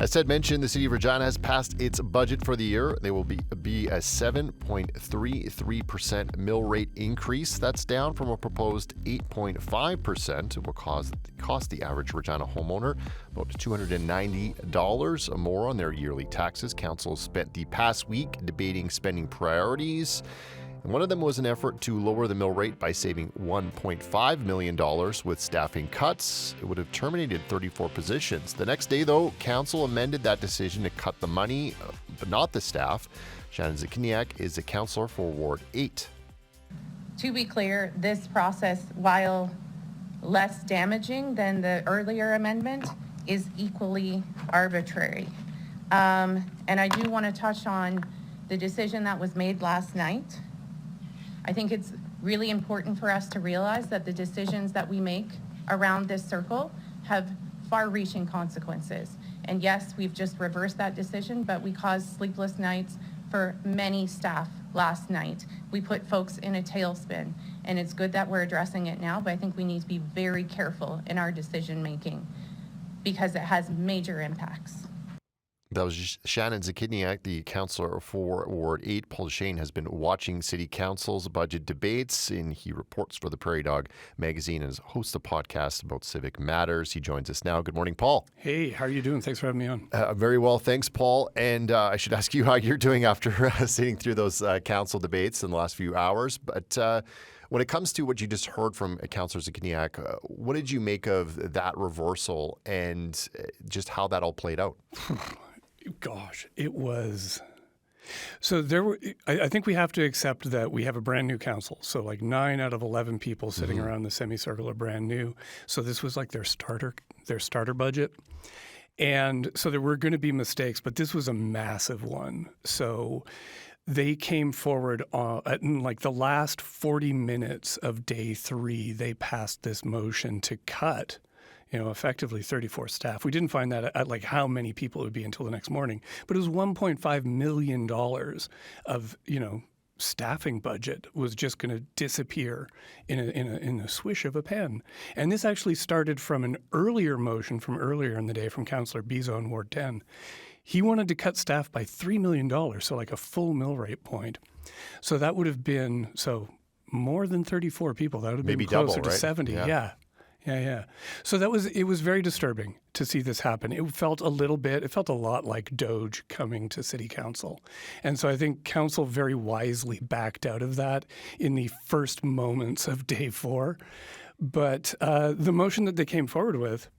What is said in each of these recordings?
As Ted mentioned, the city of Regina has passed its budget for the year. There will be a 7.33% mill rate increase. That's down from a proposed 8.5%. It will cost the average Regina homeowner about $290 more on their yearly taxes. Council spent the past week debating spending priorities. And one of them was an effort to lower the mill rate by saving $1.5 million with staffing cuts. It would have terminated 34 positions. The next day, though, Council amended that decision to cut the money, but not the staff. Shannon Zakiniak is a councillor for Ward 8. To be clear, this process, while less damaging than the earlier amendment, is equally arbitrary. And I do want to touch on the decision that was made last night. I think it's really important for us to realize that the decisions that we make around this circle have far-reaching consequences. And yes, we've just reversed that decision, but we caused sleepless nights for many staff last night. We put folks in a tailspin, and it's good that we're addressing it now, but I think we need to be very careful in our decision-making because it has major impacts. That was Shannon Zakiniak, the councillor for Ward 8. Paul Duchene has been watching City Council's budget debates, and he reports for the Prairie Dog magazine and hosts a podcast about civic matters. He joins us now. Good morning, Paul. Hey, how are you doing? Thanks for having me on. Very well, thanks, Paul. And I should ask you how you're doing after sitting through those council debates in the last few hours. But when it comes to what you just heard from Councillor Zakiniak, what did you make of that reversal and just how that all played out? Gosh, it was. So there were. I think we have to accept that we have a brand new council. So like 9 out of 11 people sitting around the semicircle are brand new. So this was like their starter budget, and so there were going to be mistakes, but this was a massive one. So they came forward in like the last 40 minutes of day 3. They passed this motion to cut, effectively 34 staff. We didn't find that at like how many people it would be until the next morning, but it was $1.5 million of, staffing budget was just going to disappear in a swish of a pen. And this actually started from an earlier motion from earlier in the day from Councillor Bezo in Ward 10. He wanted to cut staff by $3 million, so like a full mill rate point. So that would have been, more than 34 people. That would have Maybe been closer double, to right? 70. Yeah. So it was very disturbing to see this happen. It felt a lot like Doge coming to City Council. And so I think Council very wisely backed out of that in the first moments of day 4. But the motion that they came forward with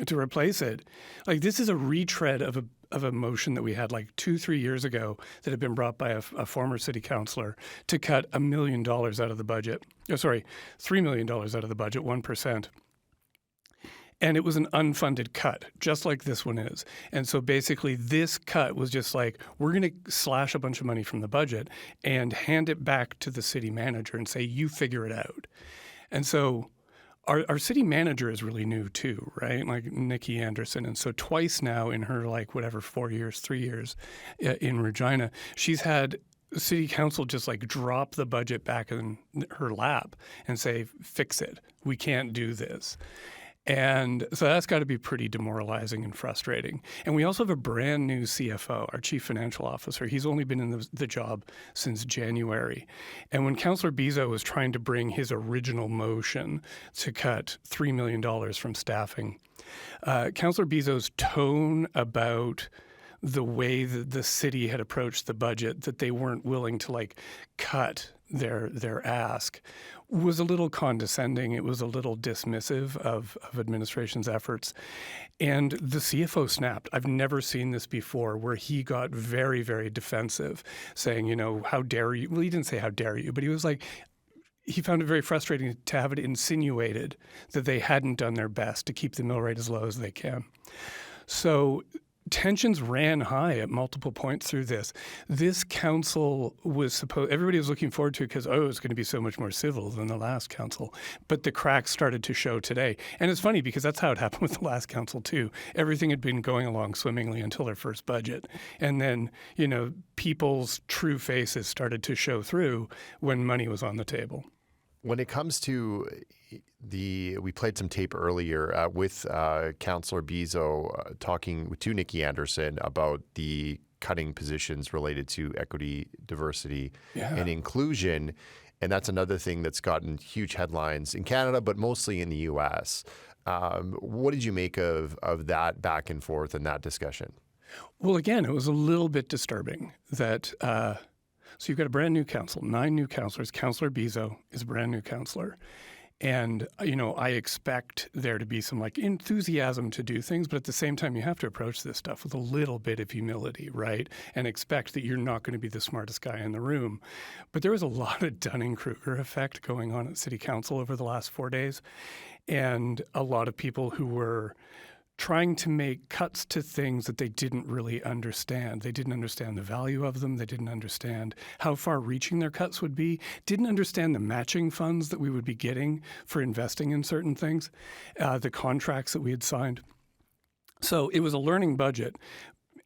to replace it, like this is a retread of a motion that we had like 2-3 years ago that had been brought by a former city councillor to cut $1 million out of the budget. $3 million out of the budget, 1%. And it was an unfunded cut, just like this one is. And so basically this cut was just like, we're going to slash a bunch of money from the budget and hand it back to the city manager and say, you figure it out. And so our city manager is really new too, right? Like Nikki Anderson. And so twice now in her 3 years in Regina, she's had city council just like drop the budget back in her lap and say, fix it. We can't do this. And so that's got to be pretty demoralizing and frustrating. And we also have a brand new CFO, our chief financial officer. He's only been in the job since January. And when Councillor Bezo was trying to bring his original motion to cut $3 million from staffing, Councillor Bezo's tone about the way that the city had approached the budget, that they weren't willing to cut their ask, was a little condescending. It was a little dismissive of administration's efforts. And the CFO snapped. I've never seen this before, where he got very, very defensive, saying, how dare you? Well, he didn't say how dare you, but he was like, he found it very frustrating to have it insinuated that they hadn't done their best to keep the mill rate as low as they can. So tensions ran high at multiple points through this. This council everybody was looking forward to it because, it's going to be so much more civil than the last council. But the cracks started to show today. And it's funny because that's how it happened with the last council too. Everything had been going along swimmingly until their first budget. And then, people's true faces started to show through when money was on the table. When it comes to we played some tape earlier with Councillor Bezo talking to Nikki Anderson about the cutting positions related to equity, diversity, and inclusion. And that's another thing that's gotten huge headlines in Canada, but mostly in the U.S. What did you make of that back and forth and that discussion? Well, again, it was a little bit disturbing that so you've got a brand new council, 9 new councillors. Councillor Bezo is a brand new councillor. And, I expect there to be some enthusiasm to do things, but at the same time, you have to approach this stuff with a little bit of humility, right? And expect that you're not going to be the smartest guy in the room. But there was a lot of Dunning-Kruger effect going on at City Council over the last 4 days. And a lot of people who were trying to make cuts to things that they didn't really understand. They didn't understand the value of them. They didn't understand how far-reaching their cuts would be. Didn't understand the matching funds that we would be getting for investing in certain things, the contracts that we had signed. So it was a learning budget.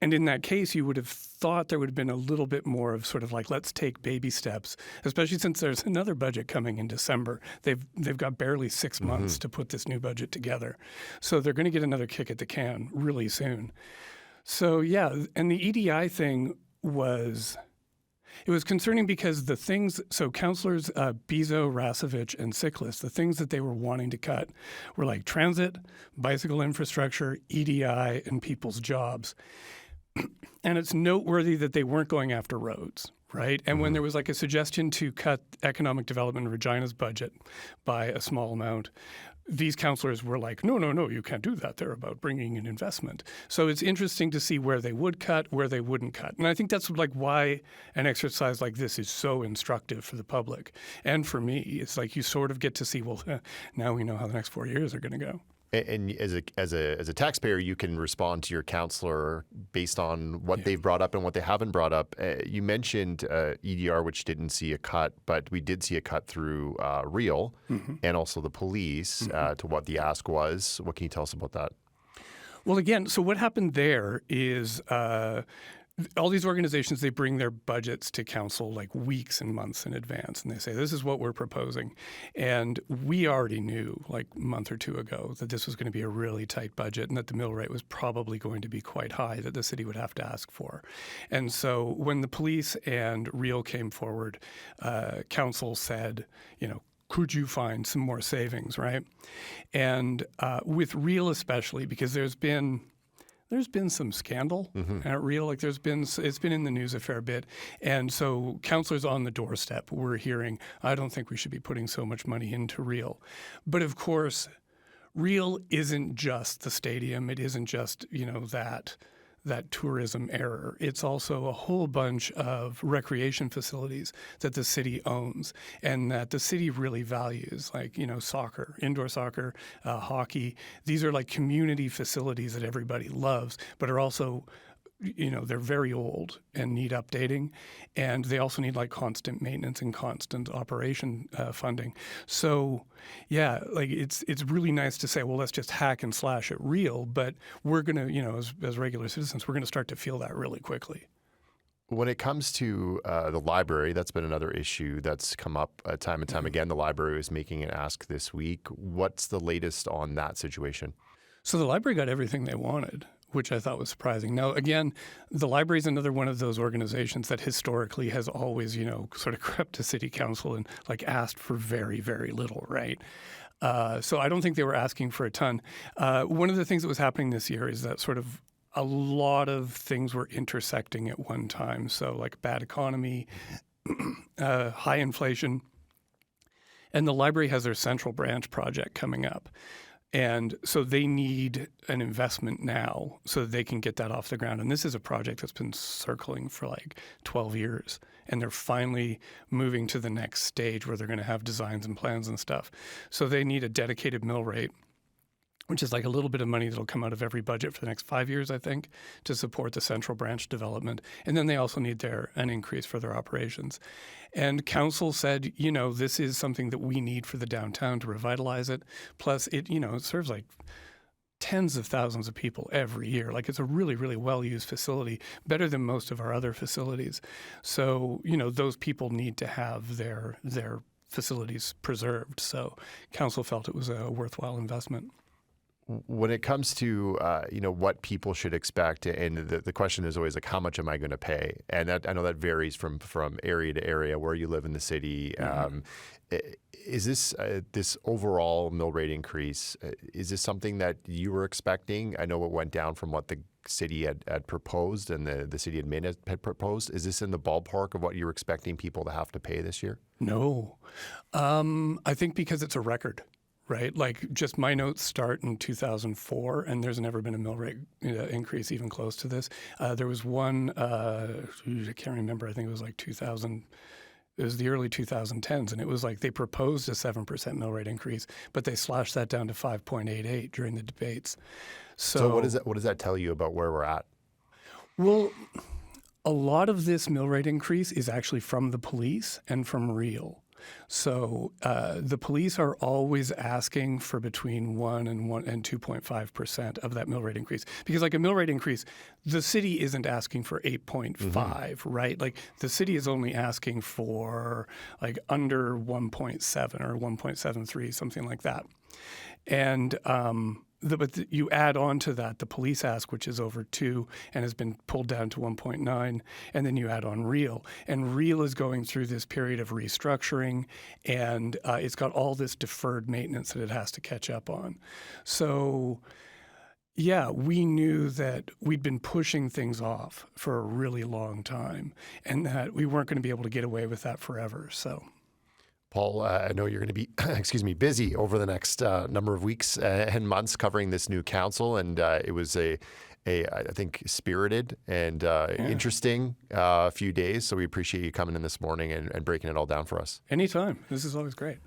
And in that case, you would have thought there would have been a little bit more of sort of let's take baby steps, especially since there's another budget coming in December. They've got barely 6 months to put this new budget together. So they're going to get another kick at the can really soon. So yeah, and the EDI thing was concerning because the things, so councillors Bezo, Rasevich, and Siklis, the things that they were wanting to cut were like transit, bicycle infrastructure, EDI, and people's jobs. And it's noteworthy that they weren't going after roads, right? And when there was a suggestion to cut economic development in Regina's budget by a small amount, these councillors were like, no, you can't do that. They're about bringing in investment. So it's interesting to see where they would cut, where they wouldn't cut. And I think that's why an exercise like this is so instructive for the public. And for me, it's you sort of get to see, well, now we know how the next 4 years are going to go. And as a taxpayer, you can respond to your councillor based on what they've brought up and what they haven't brought up. You mentioned EDR, which didn't see a cut, but we did see a cut through Real and also the police to what the ask was. What can you tell us about that? Well, again, so what happened there is all these organizations, they bring their budgets to council weeks and months in advance, and they say, this is what we're proposing. And we already knew a month or two ago that this was going to be a really tight budget and that the mill rate was probably going to be quite high that the city would have to ask for. And so when the police and Real came forward, council said, could you find some more savings, right? And with Real especially, because there's been some scandal at Real. It's been in the news a fair bit. And so councillors on the doorstep were hearing, I don't think we should be putting so much money into Real. But of course, Real isn't just the stadium. It isn't just, that tourism error. It's also a whole bunch of recreation facilities that the city owns and that the city really values, soccer, indoor soccer, hockey. These are community facilities that everybody loves, but are also, they're very old and need updating. And they also need constant maintenance and constant operation funding. So yeah, it's really nice to say, well, let's just hack and slash at Real, but we're going to, as regular citizens, we're going to start to feel that really quickly. When it comes to the library, that's been another issue that's come up time and time again. The library is making an ask this week. What's the latest on that situation? So the library got everything they wanted, which I thought was surprising. Now, again, the library is another one of those organizations that historically has always, sort of crept to city council and asked for very, very little, right? So I don't think they were asking for a ton. One of the things that was happening this year is that sort of a lot of things were intersecting at one time. So bad economy, high inflation, and the library has their central branch project coming up. And so they need an investment now so that they can get that off the ground. And this is a project that's been circling for 12 years. And they're finally moving to the next stage where they're going to have designs and plans and stuff. So they need a dedicated mill rate, which is a little bit of money that'll come out of every budget for the next 5 years, I think, to support the central branch development. And then they also need an increase for their operations. And council said, this is something that we need for the downtown to revitalize it. Plus, it serves tens of thousands of people every year. It's a really, really well-used facility, better than most of our other facilities. So, those people need to have their facilities preserved. So council felt it was a worthwhile investment. When it comes to what people should expect, and the question is always like, how much am I going to pay? And I know that varies from area to area where you live in the city. Is this overall mill rate increase? Is this something that you were expecting? I know it went down from what the city had proposed and the city admin had proposed. Is this in the ballpark of what you were expecting people to have to pay this year? No, I think because it's a record. Right? Like just my notes start in 2004 and there's never been a mill rate increase even close to this. There was one, I can't remember, I think it was like 2000, it was the early 2010s, and it was like they proposed a 7% mill rate increase, but they slashed that down to 5.88 during the debates. So what does that tell you about where we're at? Well, a lot of this mill rate increase is actually from the police and from Real. So the police are always asking for between 1 and 2.5% of that mill rate increase. Because like a mill rate increase, the city isn't asking for 8.5, right? Like the city is only asking for like under 1.7 or 1.73, something like that. And but you add on to that the police ask, which is over 2 and has been pulled down to 1.9, and then you add on Real. And Real is going through this period of restructuring, and it's got all this deferred maintenance that it has to catch up on. So, yeah, we knew that we'd been pushing things off for a really long time, and that we weren't going to be able to get away with that forever. So. Paul, I know you're going to be, busy over the next number of weeks and months covering this new council, and it was I think, spirited and interesting few days. So we appreciate you coming in this morning and breaking it all down for us. Anytime. This is always great.